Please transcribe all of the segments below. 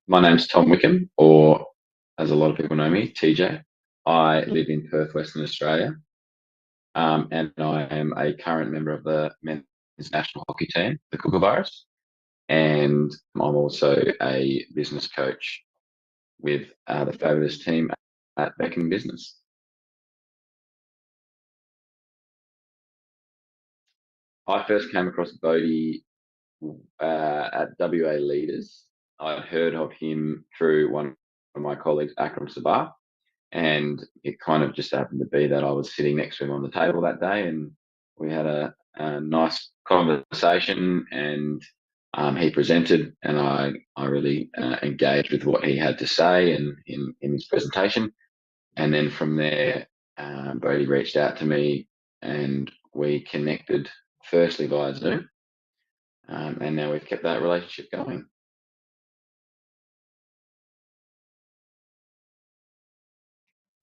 My name's Tom Wickham, or as a lot of people know me, TJ. I live in Perth, Western Australia, and I am a current member of the men's national hockey team, the Kookaburras, and I'm also a business coach with the fabulous team at Business. I first came across Bodhi at WA Leaders. I'd heard of him through one of my colleagues, Akram Sabah, and it kind of just happened to be that I was sitting next to him on the table that day, and we had a nice conversation, and he presented, and I really engaged with what he had to say and in his presentation. And then from there, Bodhi reached out to me, and we connected firstly via Zoom, and now we've kept that relationship going.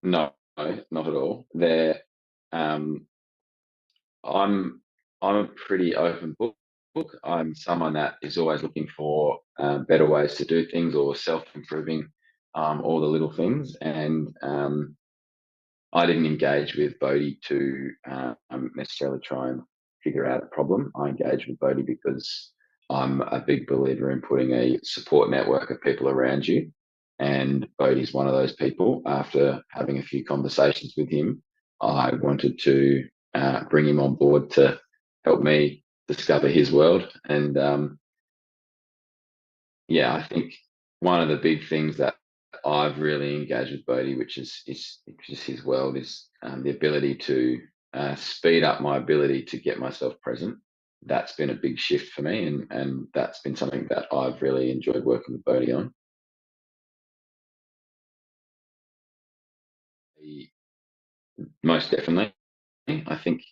No, not at all. Um, I'm I'm a pretty open book. I'm someone that is always looking for better ways to do things or self-improving all the little things. And I didn't engage with Bodhi to necessarily try and figure out a problem. I engaged with Bodhi because I'm a big believer in putting a support network of people around you. And Bodhi's one of those people. After having a few conversations with him, I wanted to bring him on board to help me discover his world. And yeah, I think one of the big things that I've really engaged with Bodhi, which is just his world, is the ability to speed up my ability to get myself present. That's been a big shift for me, and that's been something that I've really enjoyed working with Bodhi on. Most definitely, I think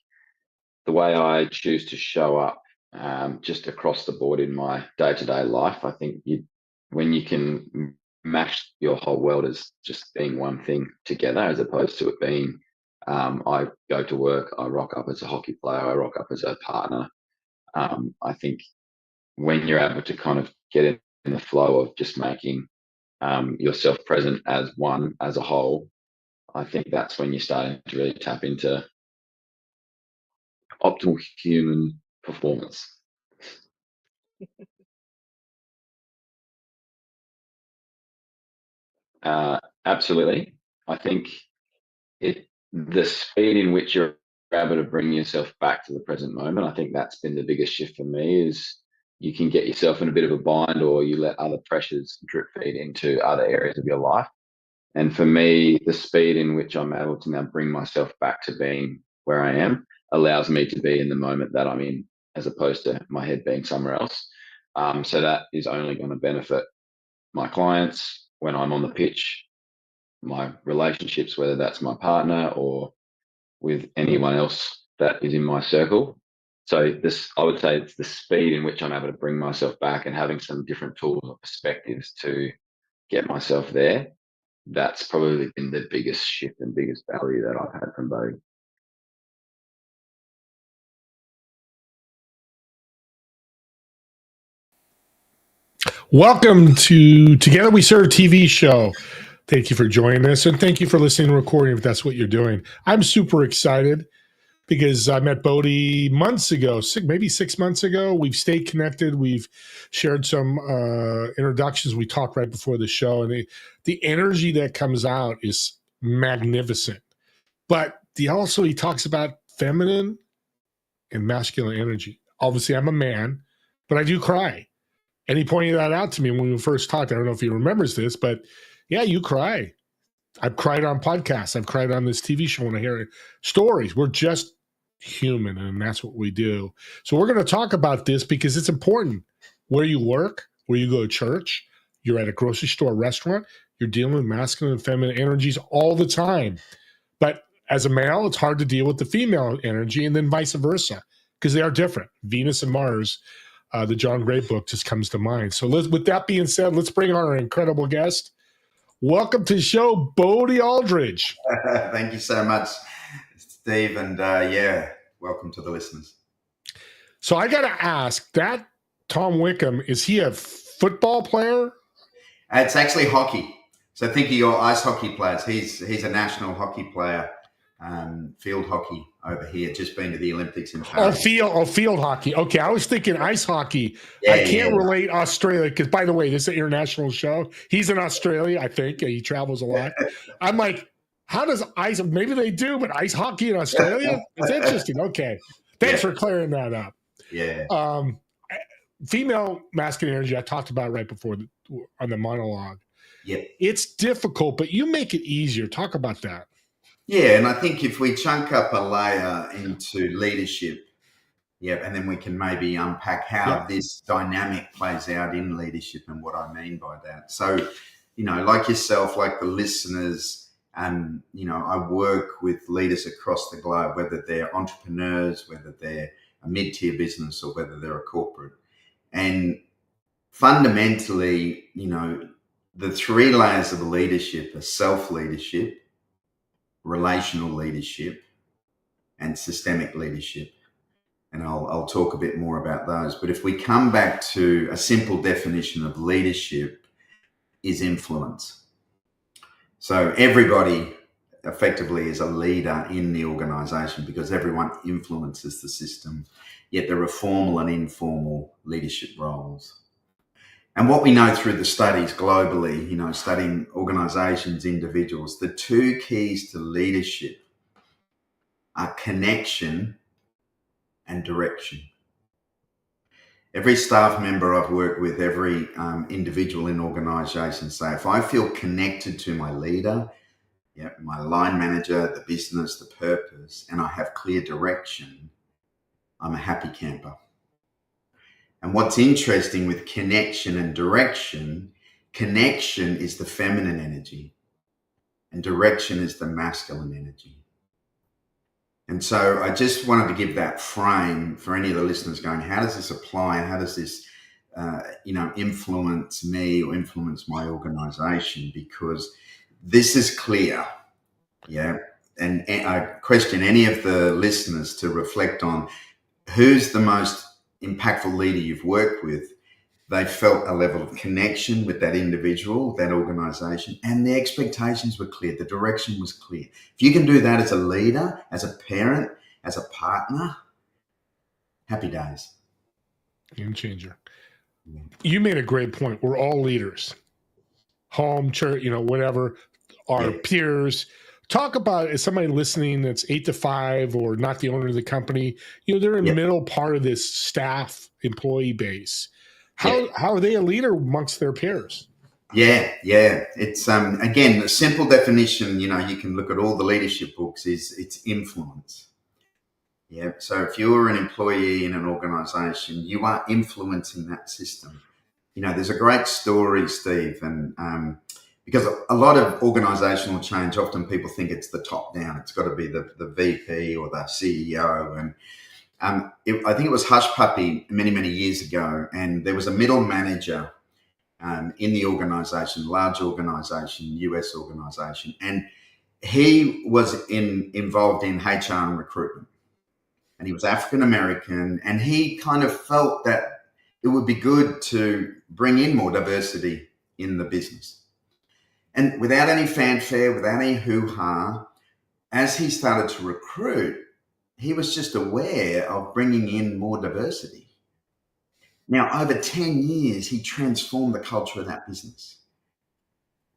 the way I choose to show up just across the board in my day-to-day life, I think when you can mash your whole world as just being one thing together, as opposed to it being I go to work, I rock up as a hockey player, I rock up as a partner. I think when you're able to kind of get in the flow of just making yourself present as one, as a whole, I think that's when you're starting to really tap into optimal human performance. Absolutely. I think the speed in which you're able to bring yourself back to the present moment, I think that's been the biggest shift for me. Is you can get yourself in a bit of a bind, or you let other pressures drip feed into other areas of your life. And for me, the speed in which I'm able to now bring myself back to being where I am allows me to be in the moment that I'm in, as opposed to my head being somewhere else. So that is only going to benefit my clients when I'm on the pitch, my relationships, whether that's my partner or with anyone else that is in my circle. So this, I would say, it's the speed in which I'm able to bring myself back and having some different tools or perspectives to get myself there. That's probably been the biggest shift and biggest value that I've had from Bodhi. Welcome to Together We Serve TV show. Thank you for joining us, and thank you for listening and recording if that's what you're doing. I'm super excited because I met Bodhi months ago, maybe 6 months ago. We've stayed connected. We've shared some introductions. We talked right before the show, and the energy that comes out is magnificent. But he talks about feminine and masculine energy. Obviously, I'm a man, but I do cry. And he pointed that out to me when we first talked. I don't know if he remembers this, but yeah, you cry. I've cried on podcasts. I've cried on this TV show when I hear stories. We're just human, and that's what we do. So we're going to talk about this because it's important. Where you work, where you go to church, you're at a grocery store, restaurant, you're dealing with masculine and feminine energies all the time. But as a male, it's hard to deal with the female energy, and then vice versa, because they are different. Venus and Mars, the John Gray book just comes to mind. So with that being said, let's bring on our incredible guest. Welcome to the show, Bodhi Aldridge. Thank you so much, Steve. And welcome to the listeners. So I got to ask, that Tom Wickham, is he a football player? It's actually hockey. So think of your ice hockey players. He's a national hockey player, field hockey over here, just been to the Olympics in Paris. Field hockey. Okay, I was thinking ice hockey. Yeah, I can't relate Australia because, by the way, this is an international show. He's in Australia, I think. He travels a lot. I'm like, how does ice? Maybe they do, but ice hockey in Australia? It's interesting. Okay, thanks for clearing that up. Yeah. Female masculine energy. I talked about right before on the monologue. Yep. It's difficult, but you make it easier. Talk about that. Yeah, and I think if we chunk up a layer into leadership, and then we can maybe unpack how this dynamic plays out in leadership and what I mean by that. So, like yourself, like the listeners, I work with leaders across the globe, whether they're entrepreneurs, whether they're a mid-tier business, or whether they're a corporate. And fundamentally, the three layers of leadership are self-leadership, relational leadership, and systemic leadership. And I'll talk a bit more about those. But if we come back to a simple definition of leadership is influence. So everybody effectively is a leader in the organization because everyone influences the system, yet there are formal and informal leadership roles. And what we know through the studies globally, studying organizations, individuals, the two keys to leadership are connection and direction. Every staff member I've worked with, every individual in organizations say, if I feel connected to my leader, my line manager, the business, the purpose, and I have clear direction, I'm a happy camper. And what's interesting with connection and direction, connection is the feminine energy and direction is the masculine energy. And so I just wanted to give that frame for any of the listeners going, how does this apply? And how does this, influence me or influence my organization? Because this is clear. Yeah. And I question any of the listeners to reflect on who's the most impactful leader you've worked with. They felt a level of connection with that individual, that organization, and the expectations were clear. The direction was clear. If you can do that as a leader, as a parent, as a partner, happy days. Game changer. You made a great point. We're all leaders. Home, church, whatever, our peers. Talk about, as somebody listening that's 8 to 5 or not the owner of the company, they're in the middle part of this staff employee base. How are they a leader amongst their peers? Yeah. It's, again, the simple definition, you can look at all the leadership books is it's influence. Yeah. So if you're an employee in an organization, you are influencing that system. There's a great story, Steve, and because a lot of organizational change, often people think it's the top down. It's got to be the VP or the CEO. And I think it was Hush Puppy many, many years ago. And there was a middle manager in the organization, large organization, US organization. And he was involved in HR and recruitment. And he was African-American. And he kind of felt that it would be good to bring in more diversity in the business. And without any fanfare, without any hoo-ha, as he started to recruit, he was just aware of bringing in more diversity. Now, over 10 years, he transformed the culture of that business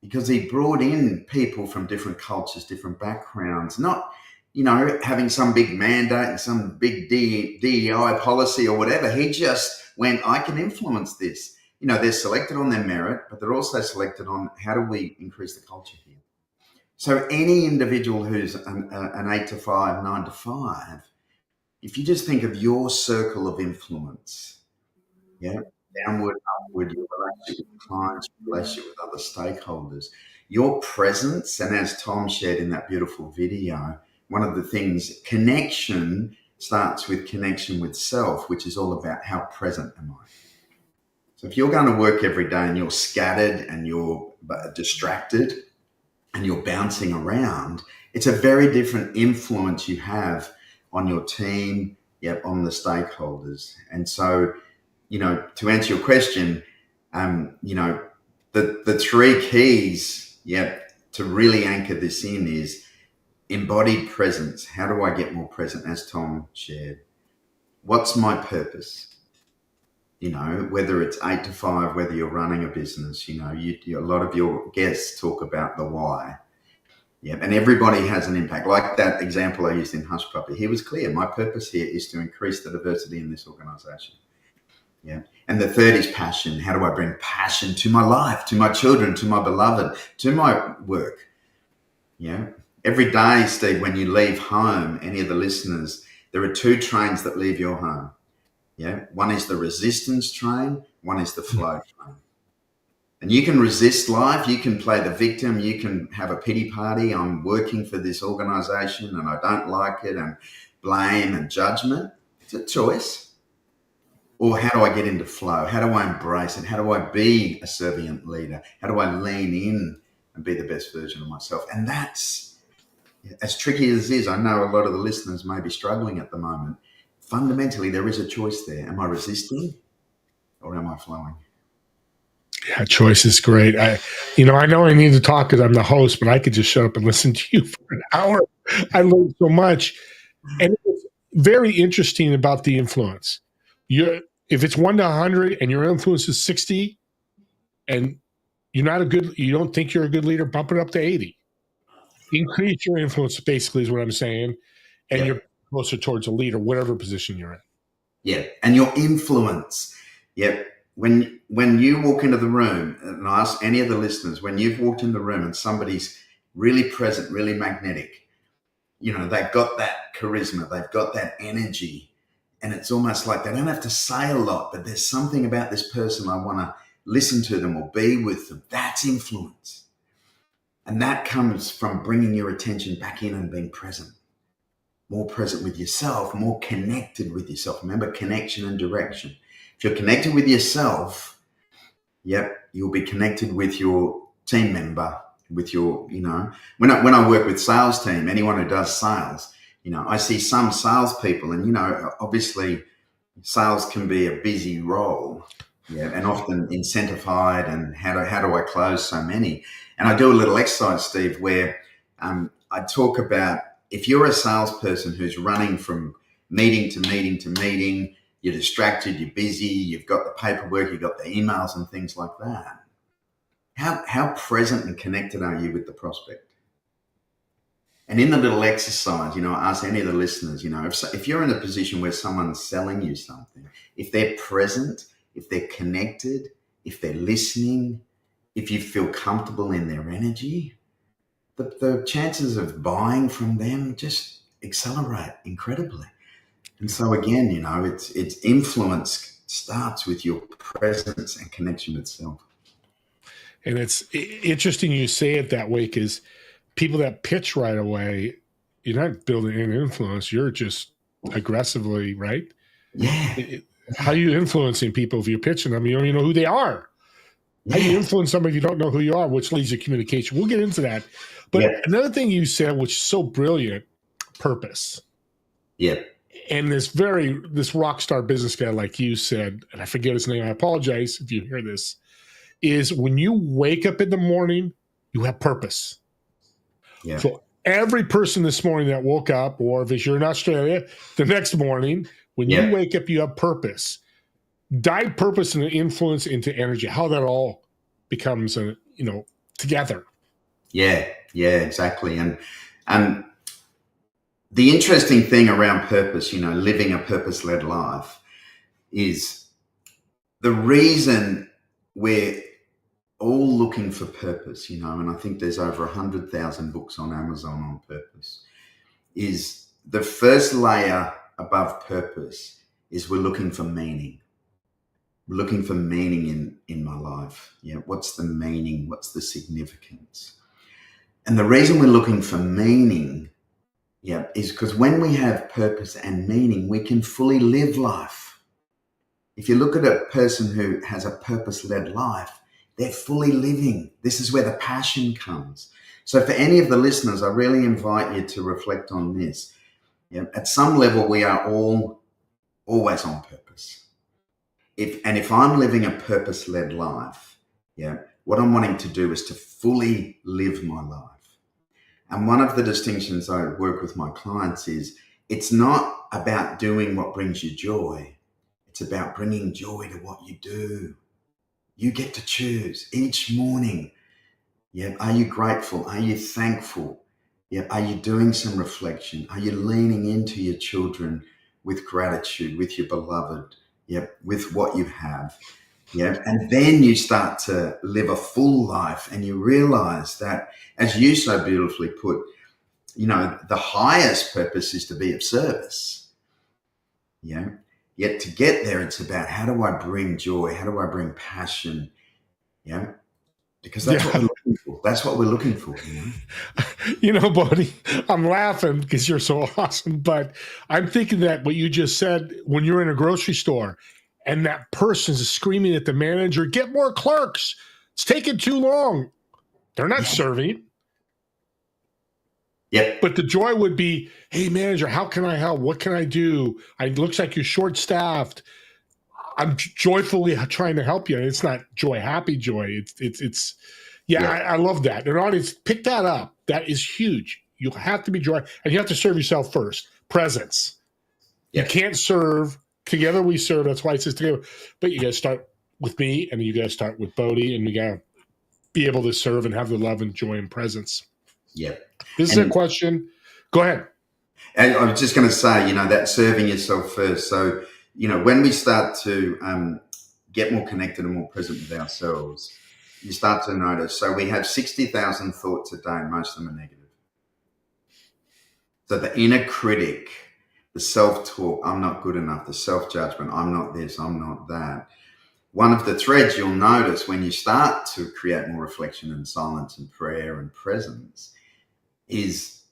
because he brought in people from different cultures, different backgrounds, not, having some big mandate and some big DEI policy or whatever. He just went, I can influence this. They're selected on their merit, but they're also selected on how do we increase the culture here. So any individual who's an 8 to 5, 9 to 5, if you just think of your circle of influence, downward, upward, your relationship with clients, your relationship with other stakeholders, your presence, and as Tom shared in that beautiful video, one of the things, connection starts with connection with self, which is all about how present am I. So if you're going to work every day and you're scattered and you're distracted and you're bouncing around, it's a very different influence you have on your team, on the stakeholders. And so, to answer your question, the the three keys, to really anchor this in is embodied presence. How do I get more present, as Tom shared? What's my purpose? Whether it's 8 to 5, whether you're running a business, a lot of your guests talk about the why. And everybody has an impact. Like that example I used in Hush Puppy, he was clear. My purpose here is to increase the diversity in this organization. And the third is passion. How do I bring passion to my life, to my children, to my beloved, to my work? Every day, Steve, when you leave home, any of the listeners, there are 2 trains that leave your home. One is the resistance train, one is the flow train. And you can resist life, you can play the victim, you can have a pity party. I'm working for this organization and I don't like it, and blame and judgment. It's a choice. Or how do I get into flow? How do I embrace it? How do I be a servant leader? How do I lean in and be the best version of myself? And that's, as tricky as it is, I know a lot of the listeners may be struggling at the moment. Fundamentally, there is a choice there. Am I resisting or am I flowing? Yeah, choice is great. I know I need to talk because I'm the host, but I could just shut up and listen to you for an hour. I learned so much. And it's very interesting about the influence. If it's 1 to 100 and your influence is 60 and you don't think you're a good leader, bump it up to 80. Increase your influence, basically, is what I'm saying. And you're closer towards a leader, whatever position you're in. And your influence. When you walk into the room, and I ask any of the listeners, when you've walked in the room and somebody's really present, really magnetic, they've got that charisma, they've got that energy, and it's almost like they don't have to say a lot, but there's something about this person, I want to listen to them or be with them. That's influence. And that comes from bringing your attention back in and being present. More present with yourself, more connected with yourself. Remember, connection and direction. If you're connected with yourself, you'll be connected with your team member, with your, when I work with sales team, anyone who does sales, I see some salespeople, and, obviously sales can be a busy role, and often incentivized, and how do I close so many? And I do a little exercise, Steve, where I talk about, if you're a salesperson who's running from meeting to meeting to meeting, you're distracted, you're busy, you've got the paperwork, you've got the emails and things like that. How present and connected are you with the prospect? And in the little exercise, I ask any of the listeners, if you're in a position where someone's selling you something, if they're present, if they're connected, if they're listening, if you feel comfortable in their energy, the chances of buying from them just accelerate incredibly. And so again, it's influence starts with your presence and connection with self. And it's interesting you say it that way, because people that pitch right away, you're not building an influence. You're just aggressively, right? How are you influencing people if you're pitching them? You don't even know who they are. How do you influence somebody if you don't know who you are, which leads to communication? We'll get into that. But another thing you said, which is so brilliant, purpose. And this rock star business guy, like you said, and I forget his name, I apologize if you hear this, is when you wake up in the morning, you have purpose. So every person this morning that woke up, or if you're in Australia, the next morning, when you wake up, you have purpose. Dive purpose and influence into energy, how that all becomes, together. Exactly. And the interesting thing around purpose, living a purpose-led life, is the reason we're all looking for purpose, and I think there's over 100,000 books on Amazon on purpose, is the first layer above purpose is we're looking for meaning. We're looking for meaning in my life. What's the meaning? What's the significance? And the reason we're looking for meaning, is because when we have purpose and meaning, we can fully live life. If you look at a person who has a purpose-led life, they're fully living. This is where the passion comes. So for any of the listeners, I really invite you to reflect on this. At some level, we are all always on purpose. If I'm living a purpose-led life, What I'm wanting to do is to fully live my life. And one of the distinctions I work with my clients is it's not about doing what brings you joy. It's about bringing joy to what you do. You get to choose each morning. Yeah, are you grateful? Are you thankful? Yeah, are you doing some reflection? Are you leaning into your children with gratitude, with your beloved? Yeah, with what you have. Yeah, and then you start to live a full life, and you realize that, as you so beautifully put, the highest purpose is to be of service. Yeah. Yet to get there, it's about how do I bring joy? How do I bring passion? Yeah. Because that's what we're looking for. That's what we're looking for. Bodhi, I'm laughing because you're so awesome. But I'm thinking that what you just said, when you're in a grocery store and that person's screaming at the manager, get more clerks. It's taking too long. They're not serving. Yep. But the joy would be, hey, manager, how can I help? What can I do? It looks like you're short-staffed. I'm joyfully trying to help you. And it's not joy, happy joy. I love that. And audience, pick that up. That is huge. You have to be joy, and you have to serve yourself first. Presence. Yep. You can't serve. Together we serve. That's why it says together. But you got to start with me, and you got to start with Bodhi, and you got to be able to serve and have the love and joy and presence. Yep. This is a question. Go ahead. And I was just going to say, that serving yourself first. So, when we start to get more connected and more present with ourselves, you start to notice. So we have 60,000 thoughts a day, and most of them are negative. So the inner critic, the self-talk, I'm not good enough, the self-judgment, I'm not this, I'm not that. One of the threads you'll notice when you start to create more reflection and silence and prayer and presence is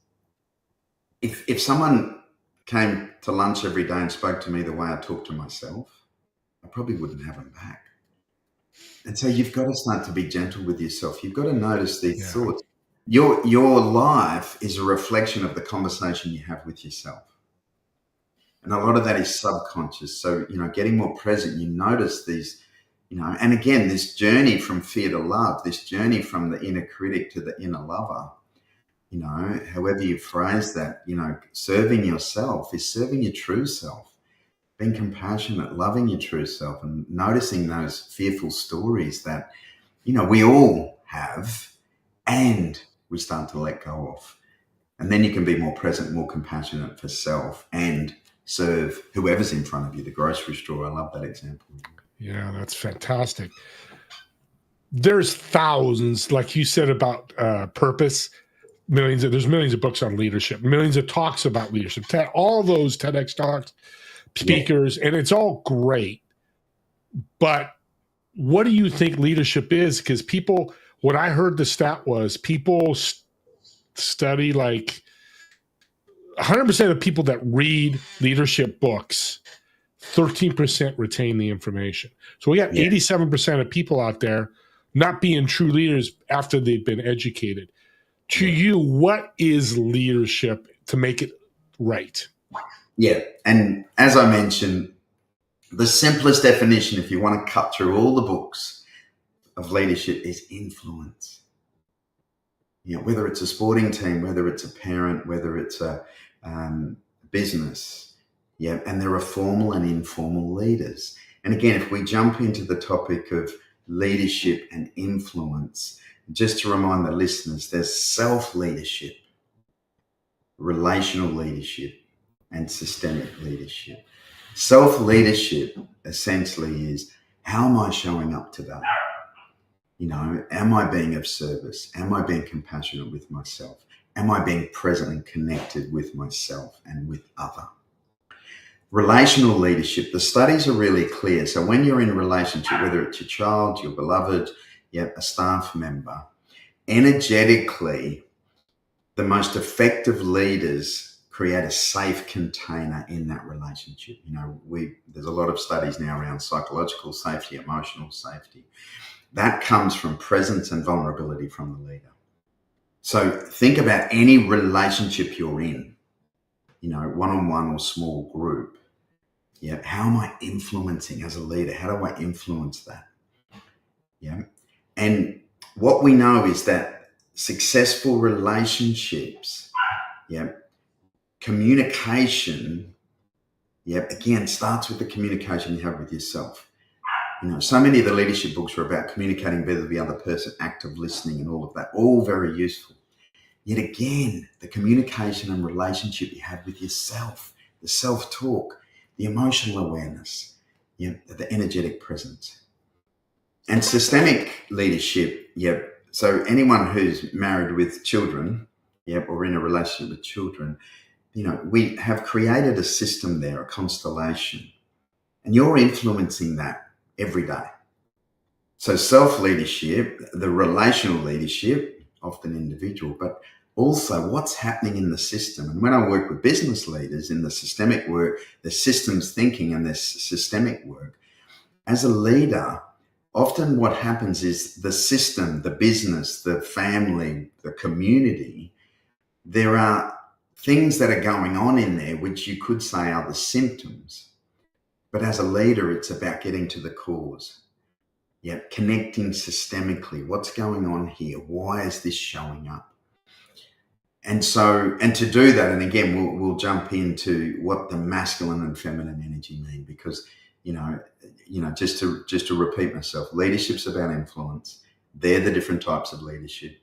if someone came to lunch every day and spoke to me the way I talk to myself, I probably wouldn't have them back. And so you've got to start to be gentle with yourself. You've got to notice these thoughts. Your life is a reflection of the conversation you have with yourself. And a lot of that is subconscious. So, getting more present, you notice these, and again, this journey from fear to love, this journey from the inner critic to the inner lover, however you phrase that, serving yourself is serving your true self, being compassionate, loving your true self, and noticing those fearful stories that, we all have, and we start to let go of. And then you can be more present, more compassionate for self, and serve whoever's in front of you, the grocery store. I love that example. Yeah, that's fantastic. There's thousands, like you said, about purpose. There's millions of books on leadership, millions of talks about leadership, all those TEDx talks, speakers, and it's all great. But what do you think leadership is? Because what I heard the stat was people study, like 100% of people that read leadership books, 13% retain the information. So we got 87% of people out there not being true leaders after they've been educated. To you, what is leadership to make it right? Yeah. And as I mentioned, the simplest definition, if you want to cut through all the books of leadership, is influence. Whether it's a sporting team, whether it's a parent, whether it's a business. Yeah. And there are formal and informal leaders. And again, if we jump into the topic of leadership and influence, just to remind the listeners, there's self-leadership, relational leadership, and systemic leadership. Self-leadership essentially is, how am I showing up today? Am I being of service? Am I being compassionate with myself? Am I being present and connected with myself and with other? Relational leadership, the studies are really clear. So when you're in relationship, whether it's your child, your beloved, a staff member, energetically, the most effective leaders create a safe container in that relationship. There's a lot of studies now around psychological safety, emotional safety. That comes from presence and vulnerability from the leader. So think about any relationship you're in, one-on-one or small group. Yeah. How am I influencing as a leader? How do I influence that? Yeah. And what we know is that successful relationships, communication, again, starts with the communication you have with yourself. So many of the leadership books are about communicating better with the other person, active listening and all of that, all very useful. Yet again, the communication and relationship you have with yourself, the self-talk, the emotional awareness, the energetic presence. And systemic leadership, so anyone who's married with children, or in a relationship with children, we have created a system there, a constellation, and you're influencing that every day. So self-leadership, the relational leadership, often individual, but also what's happening in the system. And when I work with business leaders in the systemic work, the systems thinking and this systemic work, as a leader, often what happens is the system, the business, the family, the community, there are things that are going on in there which you could say are the symptoms. But as a leader, it's about getting to the cause. Connecting systemically. What's going on here? Why is this showing up? And so, and to do that, and again, we'll jump into what the masculine and feminine energy mean, because just to repeat myself, leadership's about influence. They're the different types of leadership,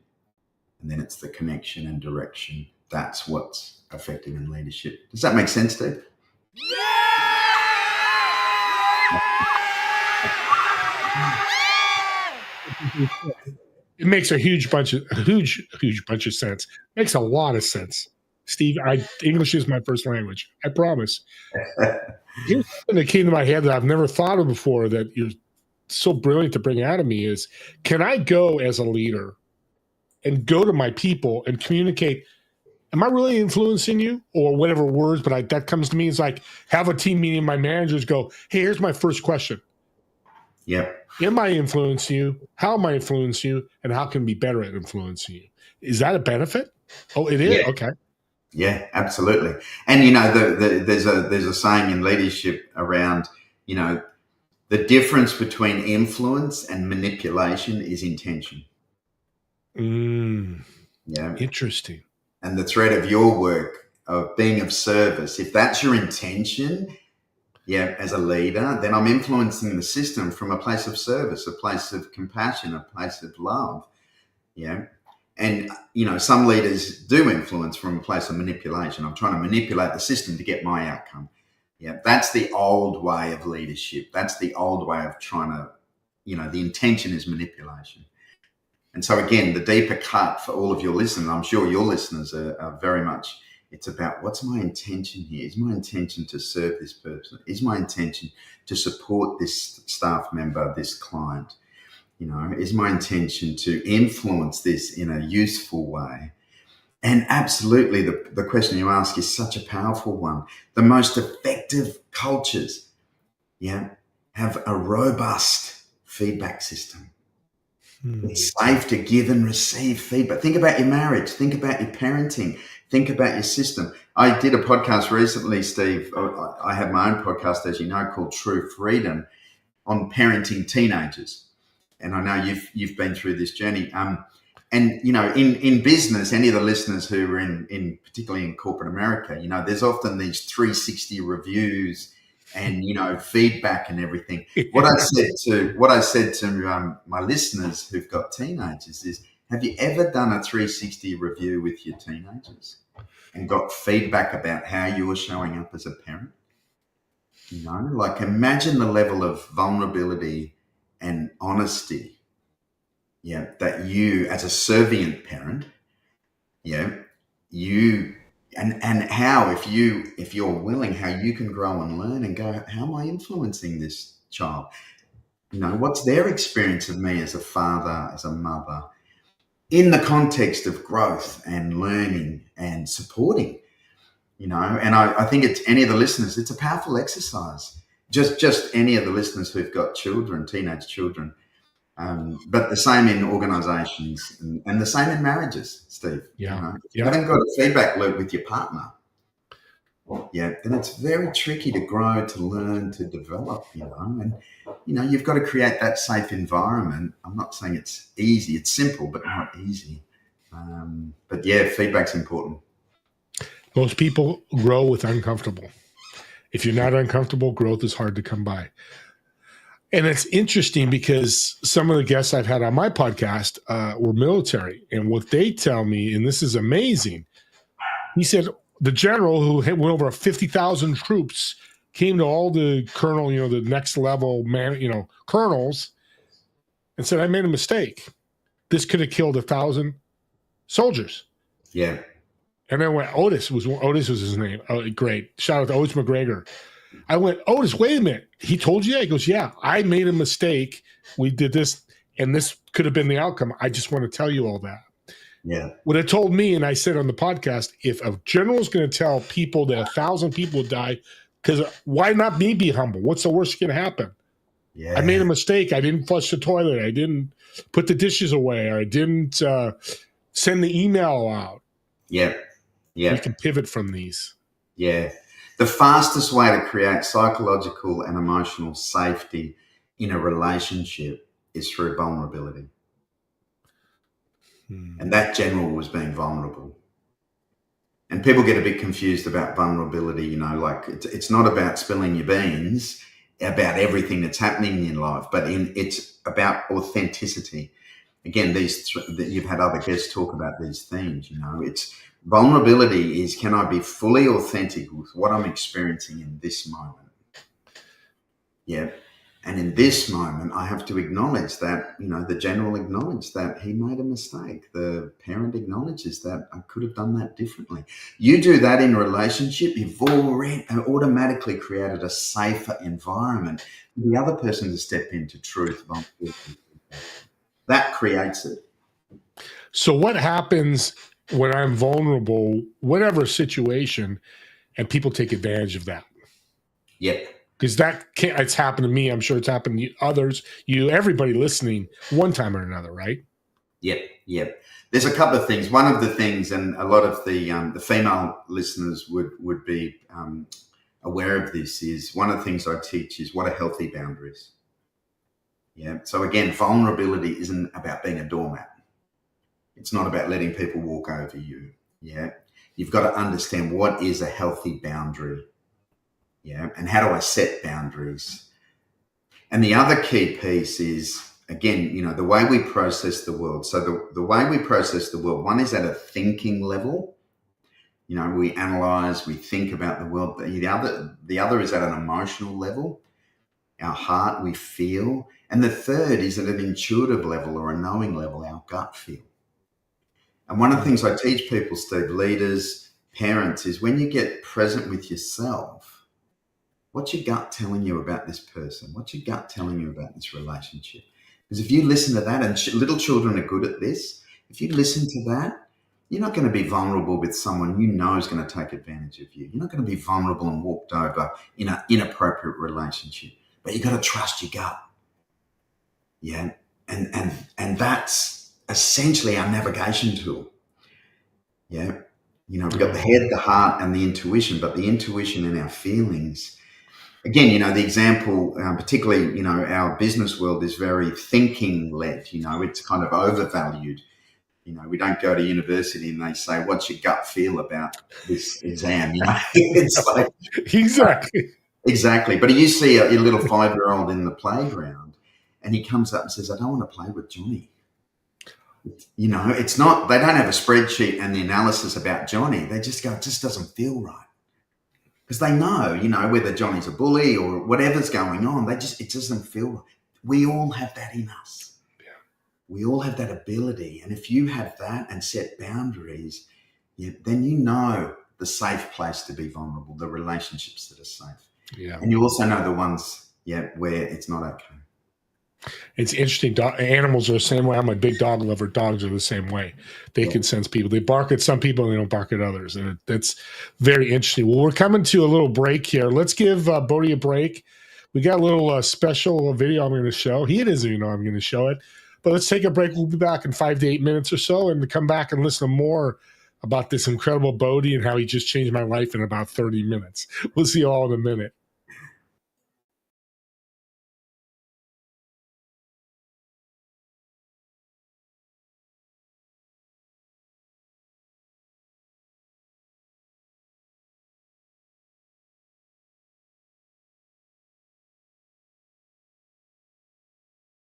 and then it's the connection and direction. That's what's effective in leadership. Does that make sense, Steve? It makes a huge bunch of sense. Makes a lot of sense. Steve, English is my first language. I promise. Here's something that came to my head that I've never thought of before that you're so brilliant to bring out of me is, can I go as a leader and go to my people and communicate, am I really influencing you? Or whatever words, but that comes to me. It's like, have a team meeting, my managers go, hey, here's my first question. Am I influencing you? How am I influencing you? And how can we be better at influencing you? Is that a benefit? Oh, it is? Yeah. Okay. Yeah, absolutely. And, there's a saying in leadership around, the difference between influence and manipulation is intention. Interesting. And the thread of your work of being of service, if that's your intention, as a leader, then I'm influencing the system from a place of service, a place of compassion, a place of love. And, some leaders do influence from a place of manipulation. I'm trying to manipulate the system to get my outcome. That's the old way of leadership. That's the old way of trying to, the intention is manipulation. And so again, the deeper cut for all of your listeners, I'm sure your listeners are very much, it's about what's my intention here? Is my intention to serve this person? Is my intention to support this staff member, this client? Is my intention to influence this in a useful way? And absolutely, the question you ask is such a powerful one. The most effective cultures, have a robust feedback system. It's safe to give and receive feedback. Think about your marriage. Think about your parenting. Think about your system. I did a podcast recently, Steve. I have my own podcast, as you know, called True Freedom, on parenting teenagers. And I know you've been through this journey. And in business, any of the listeners who are in particularly in corporate America, there's often these 360 reviews and feedback and everything. What I said to my listeners who've got teenagers is, have you ever done a 360 review with your teenagers and got feedback about how you were showing up as a parent? Like imagine the level of vulnerability and honesty, that you as a servient parent, you and how if you're willing, how you can grow and learn and go, how am I influencing this child? What's their experience of me as a father, as a mother, in the context of growth and learning and supporting, and I think it's any of the listeners, it's a powerful exercise. Just any of the listeners who've got children, teenage children, but the same in organizations and the same in marriages, Steve. You haven't got a feedback loop with your partner. yeah, then it's very tricky to grow, to learn, to develop, and, you've got to create that safe environment. I'm not saying it's easy. It's simple, but not easy. But yeah, feedback's important. Most people grow with uncomfortable. If you're not uncomfortable, growth is hard to come by. And it's interesting because some of the guests I've had on my podcast were military. And what they tell me, and this is amazing, he said the general who went over 50,000 troops came to all the colonel, the next level colonels, and said, I made a mistake. This could have killed 1,000 soldiers. Yeah. And then when Otis was his name. Oh, great. Shout out to Otis McGregor. I went, Otis, wait a minute. He told you that? He goes, yeah, I made a mistake. We did this, and this could have been the outcome. I just want to tell you all that. Yeah. What it told me, and I said on the podcast, if a general is going to tell people that 1,000 people would die, because why not me be humble? What's the worst going to happen? Yeah. I made a mistake. I didn't flush the toilet. I didn't put the dishes away. Or I didn't send the email out. Yeah. Yeah. We can pivot from these. Yeah. The fastest way to create psychological and emotional safety in a relationship is through vulnerability. And that general was being vulnerable. And people get a bit confused about vulnerability, like it's not about spilling your beans about everything that's happening in life, but it's about authenticity. Again, you've had other guests talk about these themes, it's vulnerability is, can I be fully authentic with what I'm experiencing in this moment? Yeah. And in this moment, I have to acknowledge that, the general acknowledged that he made a mistake. The parent acknowledges that I could have done that differently. You do that in a relationship, you've already automatically created a safer environment for the other person to step into truth. That creates it. So what happens when I'm vulnerable, whatever situation, and people take advantage of that? Yep. Because it's happened to me. I'm sure it's happened to others, everybody listening one time or another, right? Yep. There's a couple of things. One of the things, and a lot of the female listeners would be aware of this, is one of the things I teach is what are healthy boundaries. Yeah. So again, vulnerability isn't about being a doormat. It's not about letting people walk over you. Yeah. You've got to understand what is a healthy boundary. Yeah. And how do I set boundaries? And the other key piece is, again, the way we process the world. So the way we process the world, one is at a thinking level. We analyze, we think about the world. But the other is at an emotional level. Our heart, we feel. And the third is at an intuitive level or a knowing level, our gut feel. And one of the things I teach people, Steve, leaders, parents, is when you get present with yourself, what's your gut telling you about this person? What's your gut telling you about this relationship? Because if you listen to that, and little children are good at this, if you listen to that, you're not going to be vulnerable with someone you know is going to take advantage of you. You're not going to be vulnerable and walked over in an inappropriate relationship. But you've got to trust your gut. Yeah. And that's essentially our navigation tool. Yeah. We've got the head, the heart, and the intuition, but the intuition and our feelings. Again, the example, particularly, our business world is very thinking led. It's kind of overvalued. We don't go to university and they say, what's your gut feel about this exam? It's like, Exactly. But you see a little 5-year-old in the playground and he comes up and says, I don't want to play with Johnny. It's not, they don't have a spreadsheet and the analysis about Johnny. They just go, it just doesn't feel right. Because they know, whether Johnny's a bully or whatever's going on, it doesn't feel right. We all have that in us. Yeah. We all have that ability. And if you have that and set boundaries, then the safe place to be vulnerable, the relationships that are safe. Yeah. And you also know the ones, where it's not okay. It's interesting. Animals are the same way. I'm a big dog lover. Dogs are the same way. They can sense people. They bark at some people and they don't bark at others. And that's very interesting. Well, we're coming to a little break here. Let's give Bodhi a break. We got a little special video I'm going to show. He doesn't even know I'm going to show it. But let's take a break. We'll be back in 5 to 8 minutes or so and come back and listen to more about this incredible Bodhi and how he just changed my life in about 30 minutes. We'll see you all in a minute.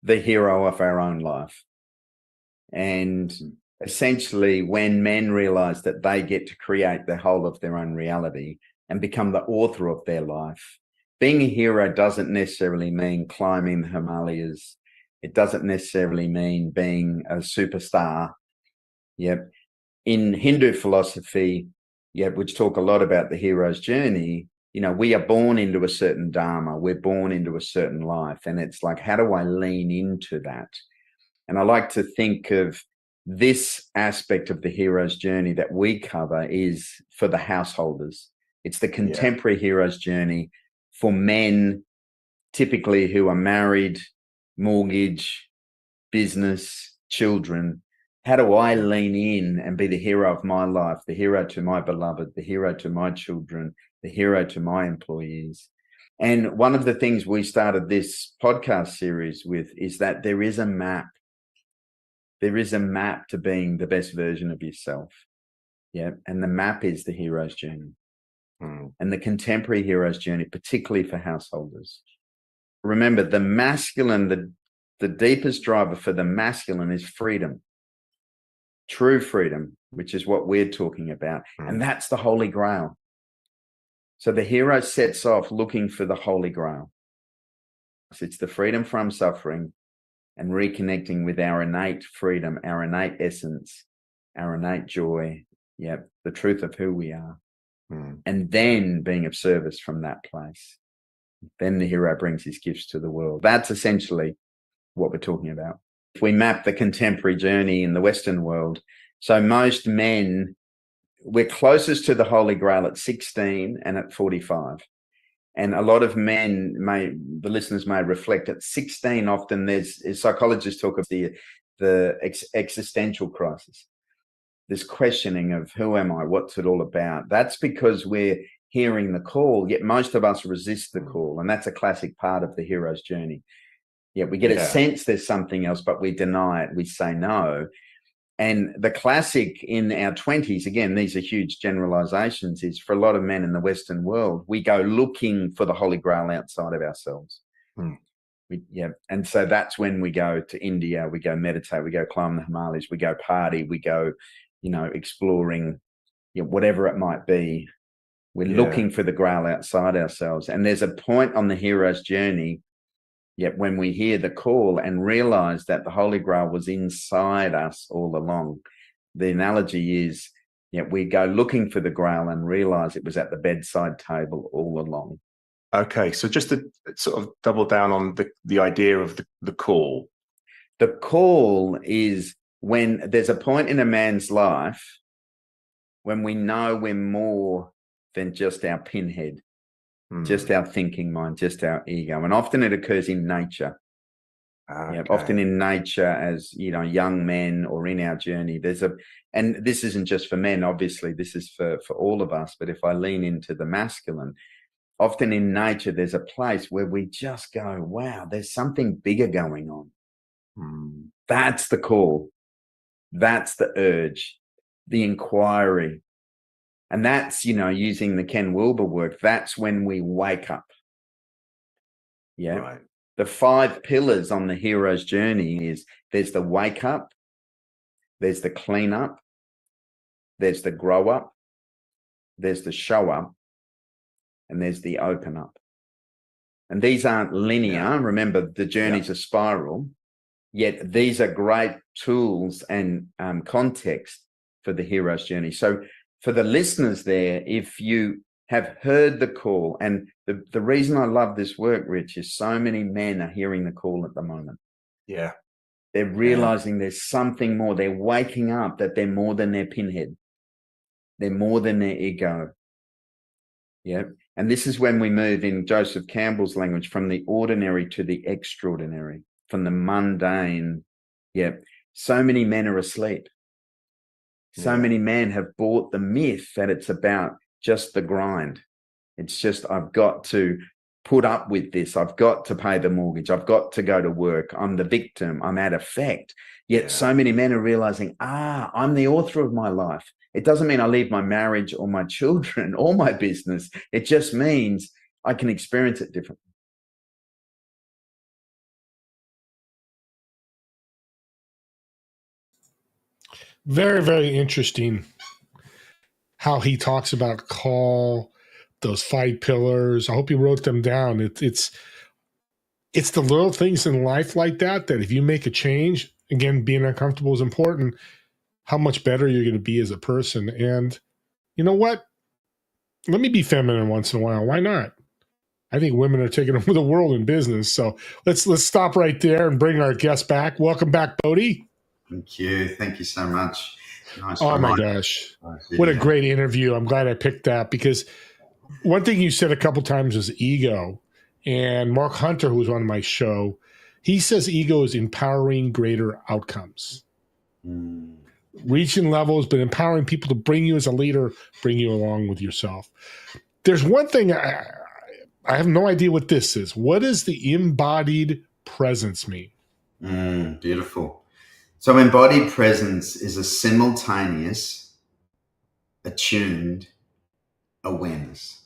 The hero of our own life. And essentially, when men realize that they get to create the whole of their own reality and become the author of their life, being a hero doesn't necessarily mean climbing the Himalayas. It doesn't necessarily mean being a superstar. Yep. In Hindu philosophy, which talk a lot about the hero's journey, we are born into a certain dharma. We're born into a certain life. And it's like, how do I lean into that? And I like to think of this aspect of the hero's journey that we cover is for the householders. It's the contemporary hero's journey for men, typically who are married, mortgage, business, children. How do I lean in and be the hero of my life, the hero to my beloved, the hero to my children, the hero to my employees? And one of the things we started this podcast series with is that there is a map. There is a map to being the best version of yourself. Yeah. And the map is the hero's journey. And the contemporary hero's journey, particularly for householders. Remember, the masculine, the deepest driver for the masculine is freedom. True freedom, which is what we're talking about. And that's the Holy Grail. So the hero sets off looking for the Holy Grail. So it's the freedom from suffering and reconnecting with our innate freedom, our innate essence, our innate joy, the truth of who we are. And then being of service from that place. Then the hero brings his gifts to the world. That's essentially what we're talking about. If we map the contemporary journey in the Western world, so most men, we're closest to the Holy Grail at 16 and at 45. And a lot of men the listeners may reflect at 16, often there's psychologists talk of the existential crisis, this questioning of who am I, what's it all about? That's because we're hearing the call, yet most of us resist the call. And that's a classic part of the hero's journey. We get a sense there's something else, but we deny it. We say no. And the classic in our 20s, again, these are huge generalizations, is for a lot of men in the Western world, we go looking for the Holy Grail outside of ourselves. And so that's when we go to India, we go meditate, we go climb the Himalayas, we go party, we go, exploring, whatever it might be. We're looking for the Grail outside ourselves. And there's a point on the hero's journey, when we hear the call and realize that the Holy Grail was inside us all along. The analogy is, we go looking for the Grail and realize it was at the bedside table all along. Okay, so just to sort of double down on the idea of the call. The call is when there's a point in a man's life when we know we're more than just our pinhead, just our thinking mind, just our ego. And often it occurs in nature. Often in nature as, young men or in our journey, and this isn't just for men, obviously, this is for all of us. But if I lean into the masculine, often in nature, there's a place where we just go, wow, there's something bigger going on. That's the call. That's the urge, the inquiry. And that's, using the Ken Wilber work, that's when we wake up. Right. The 5 pillars on the hero's journey is there's the wake up, there's the clean up, there's the grow up, there's the show up, and there's the open up. And these aren't linear. Remember, the journey's a spiral, yet these are great tools and context for the hero's journey. So for the listeners there, if you have heard the call, and the reason I love this work, Rich, is so many men are hearing the call at the moment. They're realizing there's something more. They're waking up that they're more than their pinhead. They're more than their ego. And this is when we move, in Joseph Campbell's language, from the ordinary to the extraordinary, from the mundane. So many men are asleep. So many men have bought the myth that it's about just the grind. It's just, I've got to put up with this. I've got to pay the mortgage. I've got to go to work. I'm the victim. I'm at effect. Yet so many men are realizing, I'm the author of my life. It doesn't mean I leave my marriage or my children or my business. It just means I can experience it differently. Very, very interesting how he talks about call, those 5 pillars. I hope you wrote them down. It's the little things in life like that if you make a change, again, being uncomfortable is important, how much better you're going to be as a person. And you know what? Let me be feminine once in a while. Why not? I think women are taking over the world in business. So let's stop right there and bring our guest back. Welcome back, Bodhi. Thank you. Thank you so much. Nice. Oh my gosh. What a great interview. I'm glad I picked that, because one thing you said a couple times was ego. And Mark Hunter, who was on my show, he says ego is empowering greater outcomes. Reaching levels, but empowering people to bring you as a leader, bring you along with yourself. There's one thing, I have no idea what this is. What does the embodied presence mean? Beautiful. So embodied presence is a simultaneous, attuned awareness.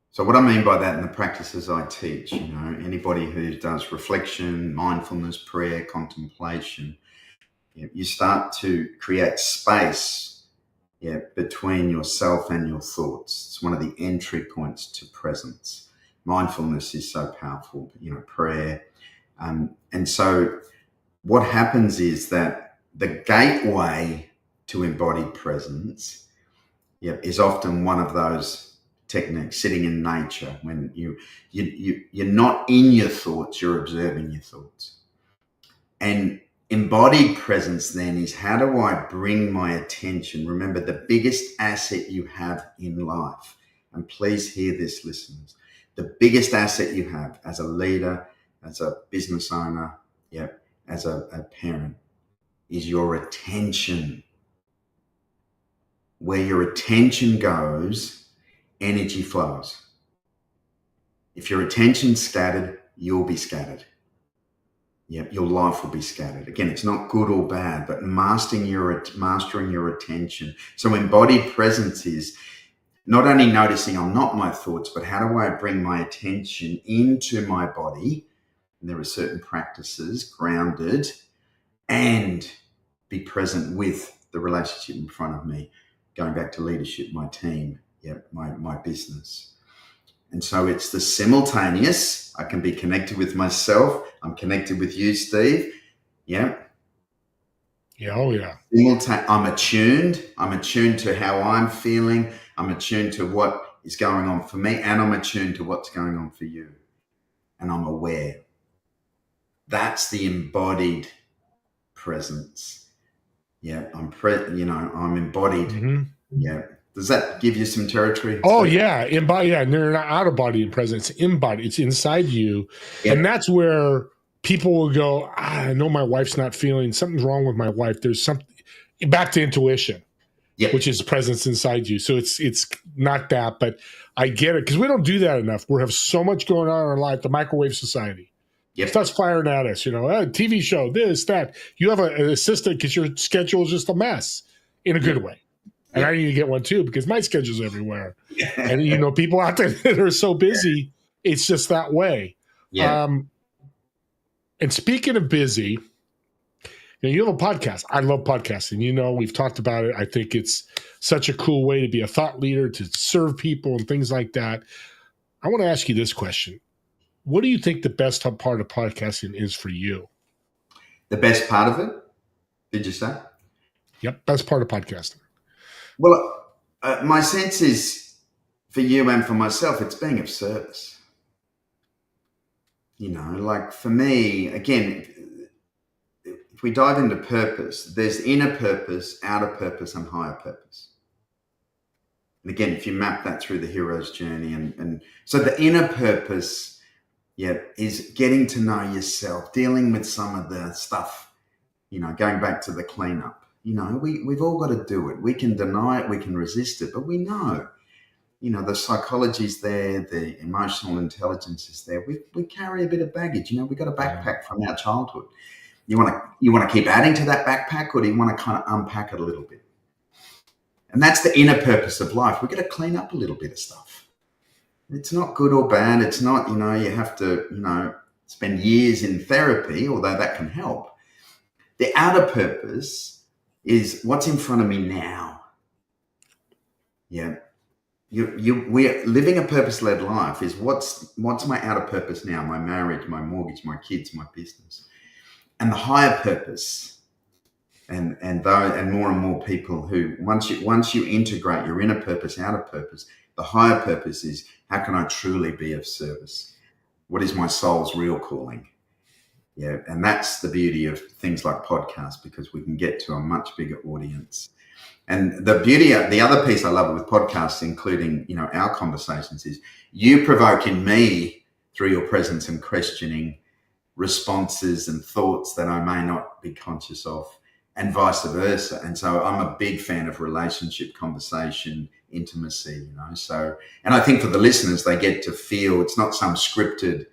So what I mean by that in the practices I teach, anybody who does reflection, mindfulness, prayer, contemplation, you start to create space between yourself and your thoughts. It's one of the entry points to presence. Mindfulness is so powerful, prayer. And so what happens is that the gateway to embodied presence is often one of those techniques, sitting in nature, when you're not in your thoughts, you're observing your thoughts. And embodied presence then is, how do I bring my attention? Remember, the biggest asset you have in life, and please hear this, listeners, the biggest asset you have as a leader, as a business owner, as a parent, is your attention. Where your attention goes, energy flows. If your attention's scattered, you'll be scattered. Your life will be scattered. Again, it's not good or bad, but mastering your attention. So embodied presence is not only noticing I'm not my thoughts, but how do I bring my attention into my body? And there are certain practices, grounded, and be present with the relationship in front of me, going back to leadership, my team, my business. And so it's the simultaneous. I can be connected with myself. I'm connected with you, Steve. Yeah. Oh, yeah. I'm attuned. I'm attuned to how I'm feeling. I'm attuned to what is going on for me, and I'm attuned to what's going on for you. And I'm aware. That's the embodied presence. I'm embodied. Mm-hmm. Does that give you some territory? Oh, yeah. Embody. Yeah. They're not out of body and presence. Embodied. It's inside you. Yep. And that's where people will go, I know my wife's not feeling, something's wrong with my wife. There's something, back to intuition, which is presence inside you. So it's not that, but I get it, because we don't do that enough. We have so much going on in our life, the microwave society. It starts firing at us, TV show, this, that. You have an assistant because your schedule is just a mess in a good way. And I need to get one too, because my schedule's everywhere. And, people out there that are so busy, it's just that way. And speaking of busy, you have a podcast. I love podcasting. We've talked about it. I think it's such a cool way to be a thought leader, to serve people and things like that. I want to ask you this question. What do you think the best part of podcasting is for you? The best part of it? Did you say? Yep, best part of podcasting. Well, my sense is, for you and for myself, it's being of service. Like for me, again, if we dive into purpose, there's inner purpose, outer purpose, and higher purpose. And again, if you map that through the hero's journey, and so the inner purpose, is getting to know yourself, dealing with some of the stuff, going back to the cleanup, we've all got to do it. We can deny it, we can resist it, but we know, the psychology's there, the emotional intelligence is there. We carry a bit of baggage. We've got a backpack from our childhood. You want to keep adding to that backpack, or do you want to kind of unpack it a little bit? And that's the inner purpose of life. We've got to clean up a little bit of stuff. It's not good or bad. It's not, you have to, spend years in therapy, although that can help. The outer purpose is what's in front of me now. Yeah. We're living a purpose-led life is what's my outer purpose now? My marriage, my mortgage, my kids, my business. And the higher purpose, and more and more people who once you integrate your inner purpose, outer purpose, the higher purpose is how can I truly be of service? What is my soul's real calling? Yeah, and that's the beauty of things like podcasts, because we can get to a much bigger audience. And the other piece I love with podcasts, including our conversations, is you provoke in me through your presence and questioning responses and thoughts that I may not be conscious of, and vice versa. And so I'm a big fan of relationship, conversation, intimacy, So, and I think for the listeners, they get to feel it's not some scripted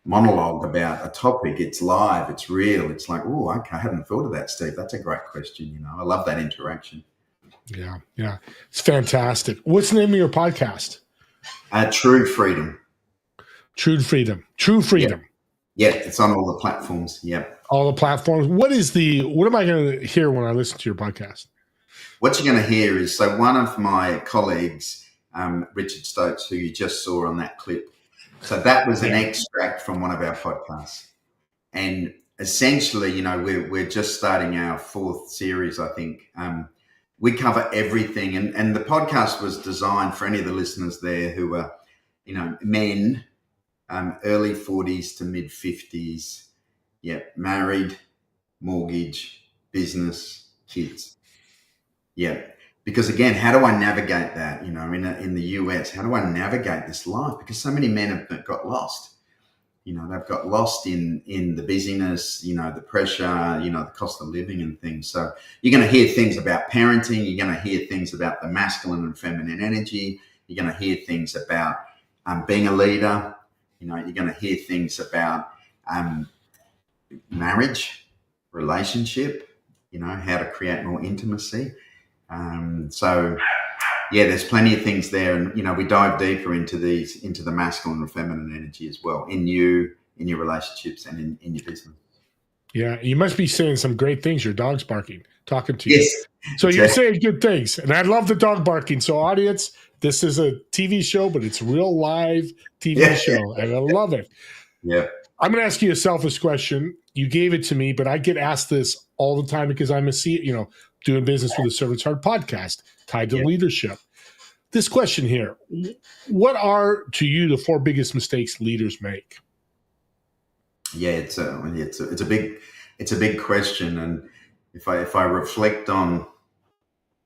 monologue about a topic. It's live, it's real. It's like, oh, okay, I hadn't thought of that, Steve. That's a great question. I love that interaction. Yeah. It's fantastic. What's the name of your podcast? True Freedom. True Freedom. Yeah, it's on all the platforms. Yep. All the platforms. What am I going to hear when I listen to your podcast? What you're going to hear is, so one of my colleagues, Richard Stokes, who you just saw on that clip, so that was an extract from one of our podcasts. And essentially, we're just starting our 4th series, I think. We cover everything. And the podcast was designed for any of the listeners there who are, men, early 40s to mid 50s. Yeah, married, mortgage, business, kids. Yeah. Because again, how do I navigate that? In the US, how do I navigate this life? Because so many men have got lost. They've got lost in the busyness, the pressure, the cost of living and things. So you're going to hear things about parenting. You're going to hear things about the masculine and feminine energy. You're going to hear things about being a leader. You're going to hear things about marriage, relationship, how to create more intimacy. So yeah, there's plenty of things there. And, we dive deeper into the masculine and feminine energy as well in your relationships and in your business. Yeah. You must be saying some great things. Your dog's barking, talking to you. Yes. So you're saying good things. And I love the dog barking. So audience, this is a TV show, but it's a real live TV show. And I love it. Yeah. I'm going to ask you a selfish question. You gave it to me, but I get asked this all the time because I'm doing business with the Servant's Heart podcast tied to leadership. This question here, what are to you the 4 biggest mistakes leaders make? Yeah, it's a big question. And if I reflect on,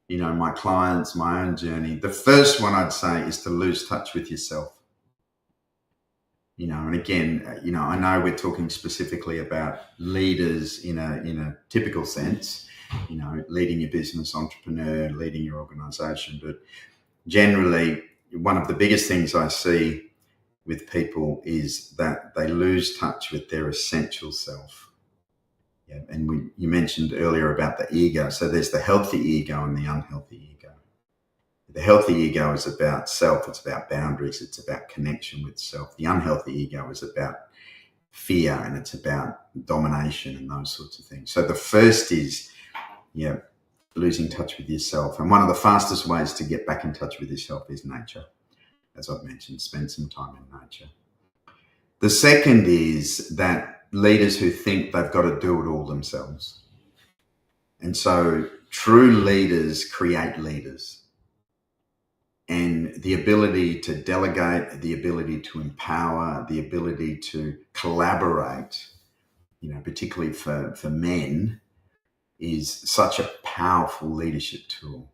my clients, my own journey, the first one I'd say is to lose touch with yourself. And again, I know we're talking specifically about leaders in a typical sense, leading your business, entrepreneur, leading your organization. But generally, one of the biggest things I see with people is that they lose touch with their essential self. Yeah, and you mentioned earlier about the ego. So there's the healthy ego and the unhealthy ego. The healthy ego is about self. It's about boundaries. It's about connection with self. The unhealthy ego is about fear, and it's about domination and those sorts of things. So the first is, losing touch with yourself. And one of the fastest ways to get back in touch with yourself is nature. As I've mentioned, spend some time in nature. The second is that leaders who think they've got to do it all themselves. And so true leaders create leaders. And the ability to delegate, the ability to empower, the ability to collaborate, particularly for men, is such a powerful leadership tool.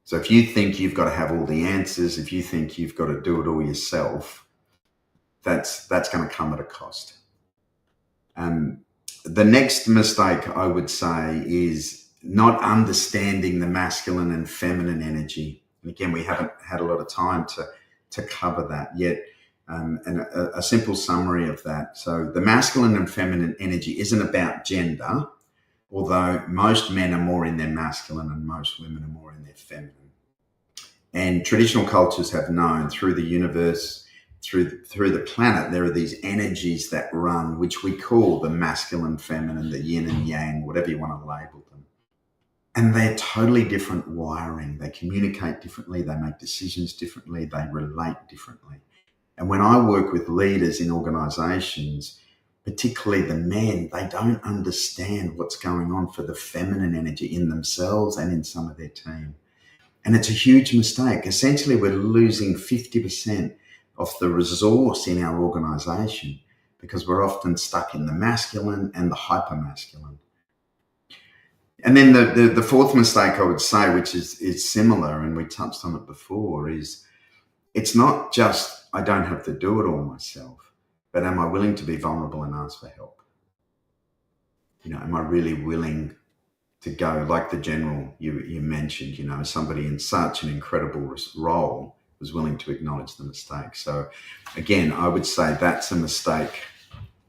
So if you think you've got to have all the answers, if you think you've got to do it all yourself, that's going to come at a cost. The next mistake I would say is not understanding the masculine and feminine energy. And again, we haven't had a lot of time to cover that yet. And a simple summary of that. So the masculine and feminine energy isn't about gender, although most men are more in their masculine and most women are more in their feminine. And traditional cultures have known through the universe, through the planet, there are these energies that run, which we call the masculine, feminine, the yin and yang, whatever you want to label them. And they're totally different wiring. They communicate differently. They make decisions differently. They relate differently. And when I work with leaders in organizations, particularly the men, they don't understand what's going on for the feminine energy in themselves and in some of their team. And it's a huge mistake. Essentially, we're losing 50% of the resource in our organization because we're often stuck in the masculine and the hypermasculine. And then the fourth mistake I would say, which is similar, and we touched on it before, is it's not just I don't have to do it all myself, but am I willing to be vulnerable and ask for help? Am I really willing to go, like the general you mentioned, somebody in such an incredible role was willing to acknowledge the mistake. So again, I would say that's a mistake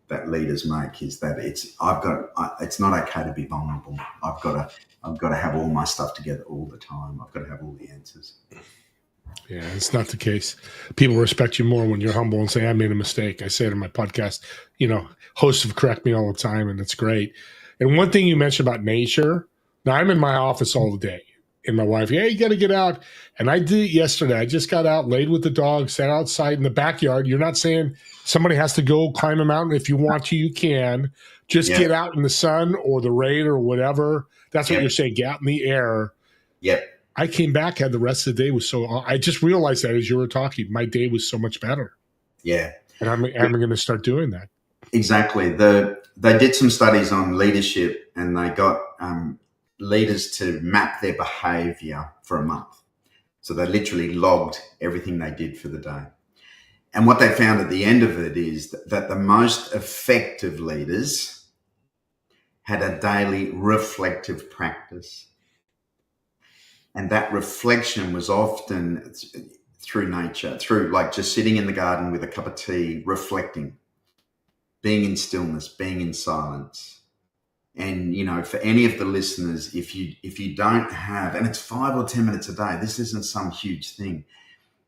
that leaders make, is that it's not okay to be vulnerable. I've got to have all my stuff together all the time. I've got to have all the answers. Yeah, it's not the case. People respect you more when you're humble and say, I made a mistake. I say it in my podcast, hosts have correct me all the time, and it's great. And one thing you mentioned about nature, now I'm in my office all day, and my wife, you got to get out. And I did it yesterday. I just got out, laid with the dog, sat outside in the backyard. You're not saying somebody has to go climb a mountain. If you want to, you can. Just get out in the sun or the rain or whatever. That's what you're saying. Get out in the air. Yep. I came back, had the rest of the day was I just realized that as you were talking, my day was so much better. Yeah. And I'm going to start doing that. Exactly. They did some studies on leadership, and they got leaders to map their behavior for a month. So they literally logged everything they did for the day. And what they found at the end of it is that the most effective leaders had a daily reflective practice. And that reflection was often through nature, through like just sitting in the garden with a cup of tea, reflecting, being in stillness, being in silence. And, for any of the listeners, if you don't have, and it's 5 or 10 minutes a day, this isn't some huge thing,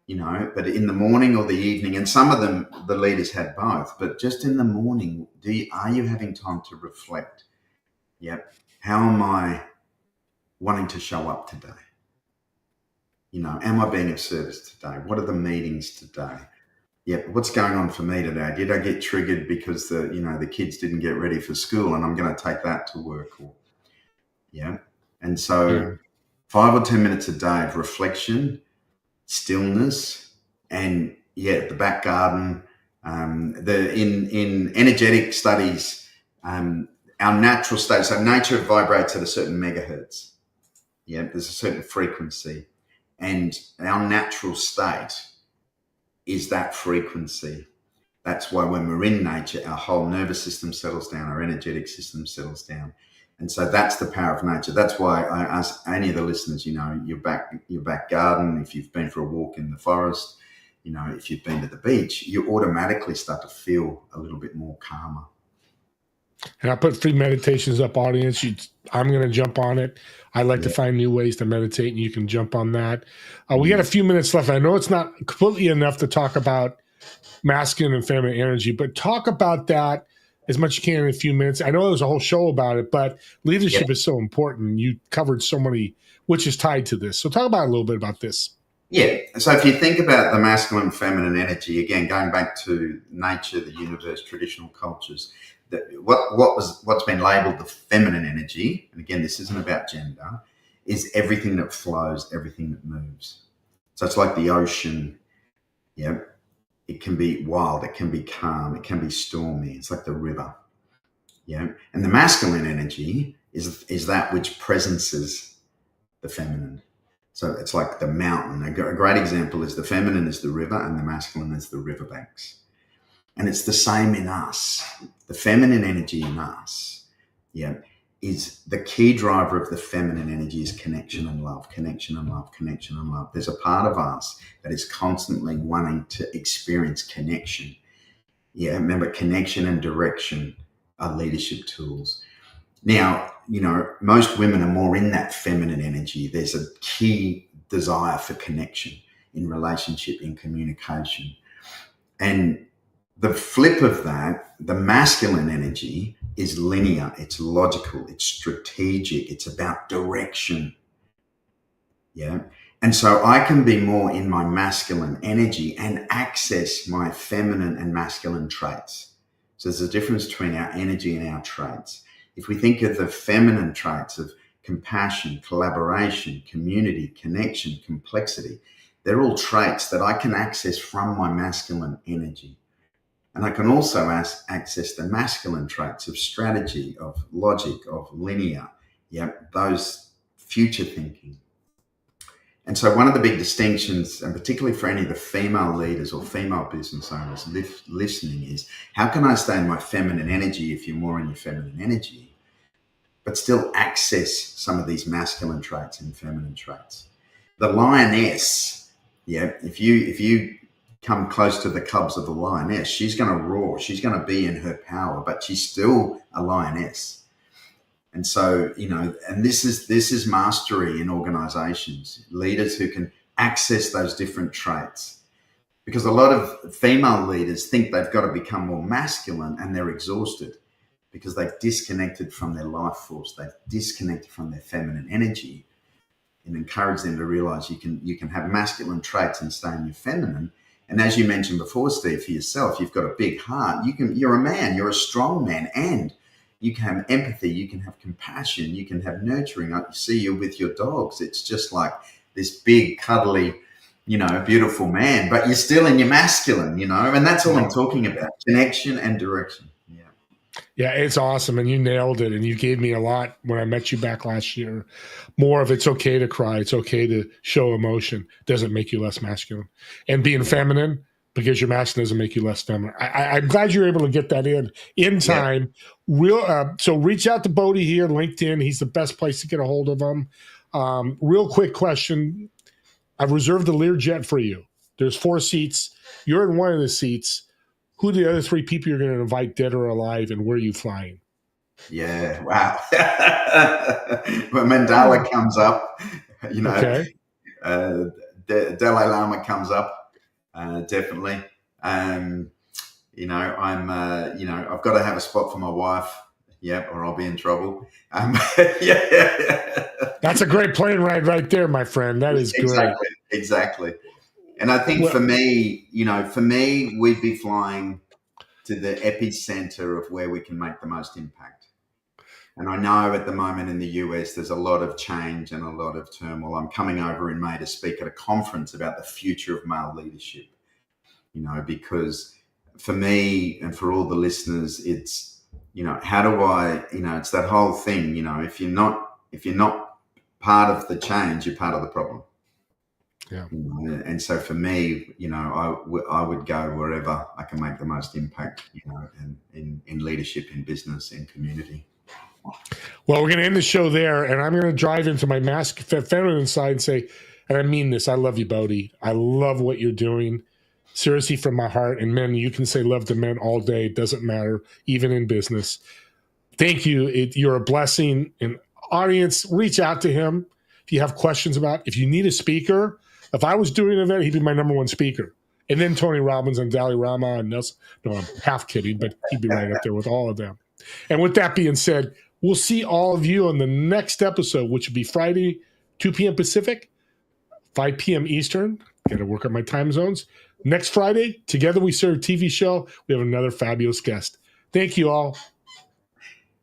but in the morning or the evening, and some of them, the leaders had both, but just in the morning, are you having time to reflect? Yep. How am I wanting to show up today? Am I being of service today? What are the meetings today? Yep. What's going on for me today? Did I get triggered because the kids didn't get ready for school and I'm going to take that to work? And so 5 or 10 minutes a day of reflection, stillness, and the back garden. In energetic studies, our natural state, so nature vibrates at a certain megahertz. There's a certain frequency. And our natural state is that frequency. That's why when we're in nature, our whole nervous system settles down, our energetic system settles down. And so that's the power of nature. That's why I ask any of the listeners, your back garden, if you've been for a walk in the forest, if you've been to the beach, you automatically start to feel a little bit more calmer. And I put free meditations up, audience. I'm going to jump on it. I like to find new ways to meditate, and you can jump on that. We got a few minutes left. I know it's not completely enough to talk about masculine and feminine energy, but talk about that as much as you can in a few minutes. I know there was a whole show about it, but leadership is so important. You covered so many, which is tied to this. So talk about a little bit about this. Yeah. So if you think about the masculine and feminine energy, again, going back to nature, the universe, traditional cultures, what's been labeled the feminine energy, and again, this isn't about gender, is everything that flows, everything that moves. So it's like the ocean. It can be wild, it can be calm, it can be stormy. It's like the river. And the masculine energy is that which presences the feminine. So it's like the mountain. A great example is the feminine is the river and the masculine is the riverbanks. And it's the same in us. The feminine energy in us, is the key driver of the feminine energy is connection and love, connection and love, connection and love. There's a part of us that is constantly wanting to experience connection. Yeah, remember, connection and direction are leadership tools. Now, most women are more in that feminine energy. There's a key desire for connection in relationship, in communication. And the flip of that, the masculine energy, is linear, it's logical, it's strategic, it's about direction. Yeah. And so I can be more in my masculine energy and access my feminine and masculine traits. So there's a difference between our energy and our traits. If we think of the feminine traits of compassion, collaboration, community, connection, complexity, they're all traits that I can access from my masculine energy. And I can also access the masculine traits of strategy, of logic, of linear, those future thinking. And so one of the big distinctions, and particularly for any of the female leaders or female business owners listening, is how can I stay in my feminine energy if you're more in your feminine energy, but still access some of these masculine traits and feminine traits? The lioness, if you come close to the cubs of the lioness, she's going to roar, she's going to be in her power, but she's still a lioness. And so, and this is mastery in organizations, leaders who can access those different traits. Because a lot of female leaders think they've got to become more masculine, and they're exhausted because they've disconnected from their life force, they've disconnected from their feminine energy. And encourage them to realize you can have masculine traits and stay in your feminine. And as you mentioned before, Steve, for yourself, you've got a big heart. You're a man, you're a strong man, and you can have empathy, you can have compassion, you can have nurturing. I see you with your dogs. It's just like this big, cuddly, beautiful man, but you're still in your masculine, and that's all I'm talking about, connection and direction. Yeah, it's awesome. And you nailed it. And you gave me a lot when I met you back last year. More of it's okay to cry. It's okay to show emotion. Doesn't make you less masculine. And being feminine, because you're masculine, doesn't make you less feminine. I'm glad you're able to get that in time. Yeah. So reach out to Bodhi here, LinkedIn. He's the best place to get a hold of him. Real quick question. I've reserved the Learjet for you. There's 4 seats. You're in one of the seats. Who are the other 3 people you're going to invite, dead or alive, and where are you flying? Yeah, wow. When Mandela comes up, okay. Dalai Lama comes up, definitely. I'm, I've got to have a spot for my wife, or I'll be in trouble. That's a great plane ride right there, my friend. That is great. Exactly. And I think for me, we'd be flying to the epicenter of where we can make the most impact. And I know at the moment in the US, there's a lot of change and a lot of turmoil. I'm coming over in May to speak at a conference about the future of male leadership, because for me and for all the listeners, it's, how do I, it's that whole thing, if you're not part of the change, you're part of the problem. Yeah. And so for me, I would go wherever I can make the most impact, in leadership, in business, in community. Well, we're going to end the show there, and I'm going to drive into my feminine side and say, and I mean this, I love you, Bodhi. I love what you're doing. Seriously, from my heart. And men, you can say love to men all day. It doesn't matter, even in business. Thank you. You're a blessing. And audience, reach out to him if you have questions about, if you need a speaker. If I was doing an event, he'd be my number 1 speaker. And then Tony Robbins and Dalai Lama and Nelson. No, I'm half kidding, but he'd be right up there with all of them. And with that being said, we'll see all of you on the next episode, which will be Friday, 2 p.m. Pacific, 5 p.m. Eastern. Got to work on my time zones. Next Friday, Together We Serve TV show. We have another fabulous guest. Thank you all.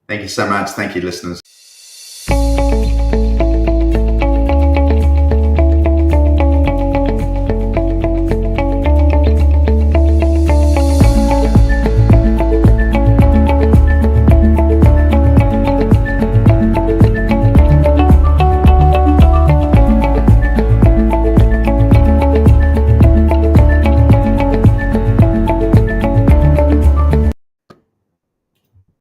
Thank you so much. Thank you, listeners.